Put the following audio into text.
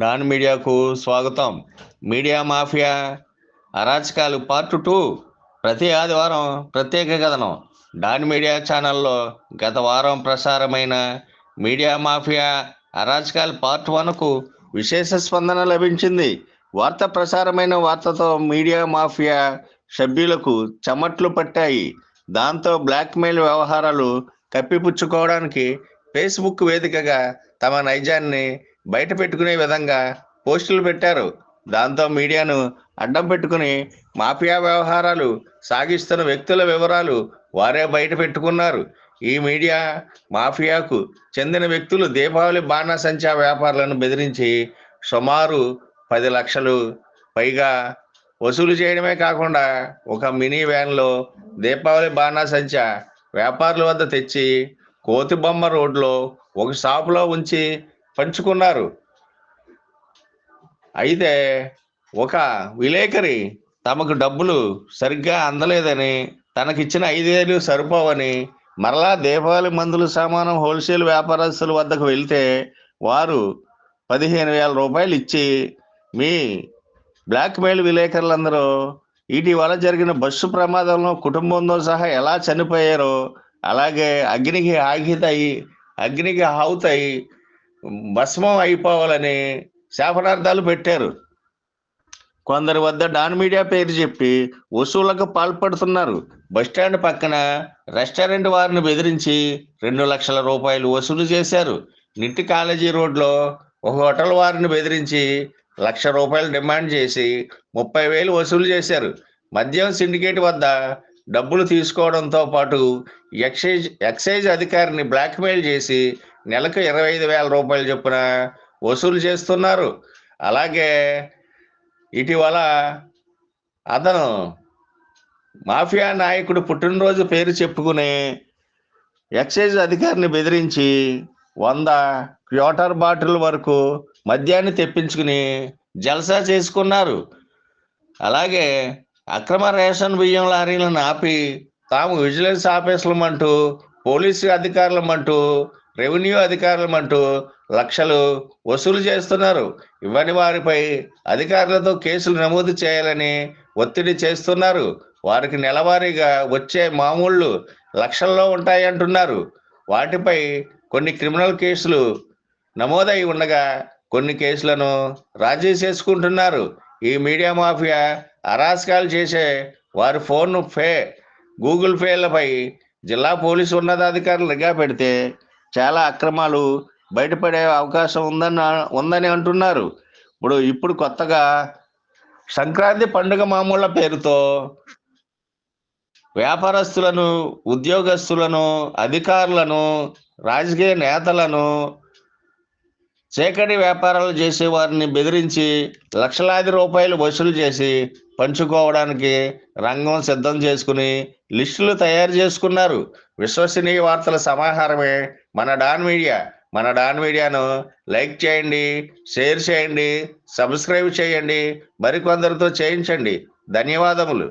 Don మీడియాకు స్వాగతం. Media mafia అరాచకాలు పార్ట్ 2 ప్రతి ఆదివారం ప్రత్యేక కథనం. డాన్ మీడియా ఛానల్లో గత వారం ప్రసారమైన మీడియా మాఫియా అరాచకాలు పార్ట్ 1కు విశేష స్పందన లభించింది. వార్త ప్రసారమైన వార్తతో మీడియా మాఫియా సభ్యులకు చెమట్లు పట్టాయి. దాంతో బ్లాక్మెయిల్ వ్యవహారాలు కప్పిపుచ్చుకోవడానికి ఫేస్బుక్ వేదికగా తమ నైజాన్ని బయట పెట్టుకునే విధంగా పోస్టులు పెట్టారు. దాంతో మీడియాను అడ్డం పెట్టుకుని మాఫియా వ్యవహారాలు సాగిస్తున్న వ్యక్తుల వివరాలు వారే బయట పెట్టుకున్నారు. ఈ మీడియా మాఫియాకు చెందిన వ్యక్తులు దీపావళి బాణాసంచా వ్యాపారులను బెదిరించి సుమారు 10 లక్షలు పైగా వసూలు చేయడమే కాకుండా ఒక మినీ వ్యాన్లో దీపావళి బాణాసంచా వ్యాపారుల వద్ద తెచ్చి కోతిబొమ్మ రోడ్లో ఒక షాపులో ఉంచి పంచుకున్నారు. అయితే ఒక విలేకరి తమకు డబ్బులు సరిగ్గా అందలేదని, తనకిచ్చిన 5,000 సరిపోవని మరలా దీపావళి మందుల సామాను హోల్సేల్ వ్యాపారస్తుల వద్దకు వెళ్తే వారు 15,000 రూపాయలు ఇచ్చి, మీ బ్లాక్మెయిల్ విలేకరులందరూ ఇటీవల జరిగిన బస్సు ప్రమాదంలో కుటుంబంతో సహా ఎలా చనిపోయారో, అలాగే అగ్నికి ఆహుతయి భస్మం అయిపోవాలని శాపనార్థాలు పెట్టారు. కొందరి వద్ద డాన్ మీడియా పేరు చెప్పి వసూళ్లకు పాల్పడుతున్నారు. బస్టాండ్ పక్కన రెస్టారెంట్ వారిని బెదిరించి 2 లక్షల రూపాయలు వసూలు చేశారు. నిట్టి కాలేజీ రోడ్లో ఒక హోటల్ వారిని బెదిరించి 1,00,000 రూపాయలు డిమాండ్ చేసి 30,000 వసూలు చేశారు. మద్యం సిండికేట్ వద్ద డబ్బులు తీసుకోవడంతో పాటు ఎక్సైజ్ అధికారిని బ్లాక్మెయిల్ చేసి నెలకు 25,000 రూపాయలు చొప్పున వసూలు చేస్తున్నారు. అలాగే ఇటీవల అతను మాఫియా నాయకుడు పుట్టినరోజు పేరు చెప్పుకుని ఎక్సైజ్ అధికారిని బెదిరించి 100 క్వార్టర్ బాటిల్ వరకు మద్యాన్ని తెప్పించుకుని జల్సా చేసుకున్నారు. అలాగే అక్రమ రేషన్ బియ్యం లారీలను ఆపి తాము విజిలెన్స్ ఆఫీసులమంటూ, పోలీసు అధికారులమంటూ, రెవెన్యూ అధికారులమంటూ లక్షలు వసూలు చేస్తున్నారు. ఇవ్వని వారిపై అధికారులతో కేసులు నమోదు చేయాలని ఒత్తిడి చేస్తున్నారు. వారికి నెలవారీగా వచ్చే మామూళ్ళు లక్షల్లో ఉంటాయంటున్నారు. వాటిపై కొన్ని క్రిమినల్ కేసులు నమోదై ఉండగా కొన్ని కేసులను రాజీ చేసుకుంటున్నారు. ఈ మీడియా మాఫియా అరాచకాలు చేసే వారి గూగుల్ పేలపై జిల్లా పోలీసు ఉన్నతాధికారులు నిఘా పెడితే చాలా అక్రమాలు బయటపడే అవకాశం ఉందని అంటున్నారు. ఇప్పుడు కొత్తగా సంక్రాంతి పండుగ మామూళ్ళ పేరుతో వ్యాపారస్తులను, ఉద్యోగస్తులను, అధికారులను, రాజకీయ నేతలను, చీకటి వ్యాపారాలు చేసే వారిని బెదిరించి లక్షలాది రూపాయలు వసూలు చేసి పంచుకోవడానికి రంగం సిద్ధం చేసుకుని లిస్టులు తయారు చేసుకున్నారు. విశ్వసనీయ వార్తల సమాహారమే మన డాన్ మీడియా. మన డాన్ మీడియాను లైక్ చేయండి, షేర్ చేయండి, సబ్స్క్రైబ్ చేయండి, మరికొందరితో చేయించండి. ధన్యవాదములు.